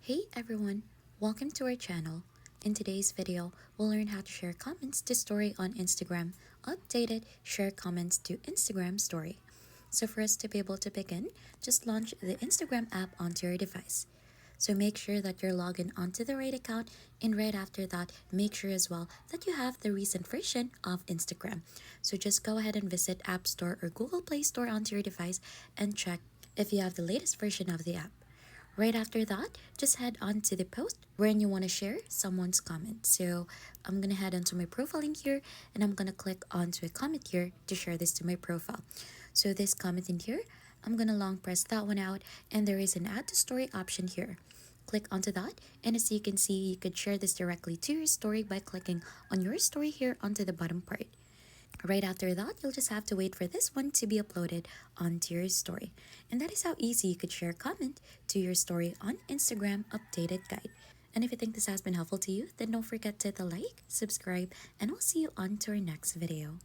Hey everyone, welcome to our channel. In today's video, we'll learn how to share comments to story on Instagram, updated share comments to Instagram story. So for us to be able to begin, just launch the Instagram app onto your device. So make sure that you're logged in onto the right account, and right after that, make sure as well that you have the recent version of Instagram. So just go ahead and visit App Store or Google Play Store onto your device and check if you have the latest version of the app. Right after that, just head on to the post wherein you want to share someone's comment. So I'm going to head onto my profile link here and I'm going to click onto a comment here to share this to my profile. So this comment in here, I'm going to long press that one out and there is an add to story option here. Click onto that, and as you can see, you could share this directly to your story by clicking on your story here onto the bottom part. Right after that, you'll just have to wait for this one to be uploaded onto your story. And that is how easy you could share a comment to your story on Instagram updated guide. And if you think this has been helpful to you, then don't forget to hit the like, subscribe, and I'll see you on to our next video.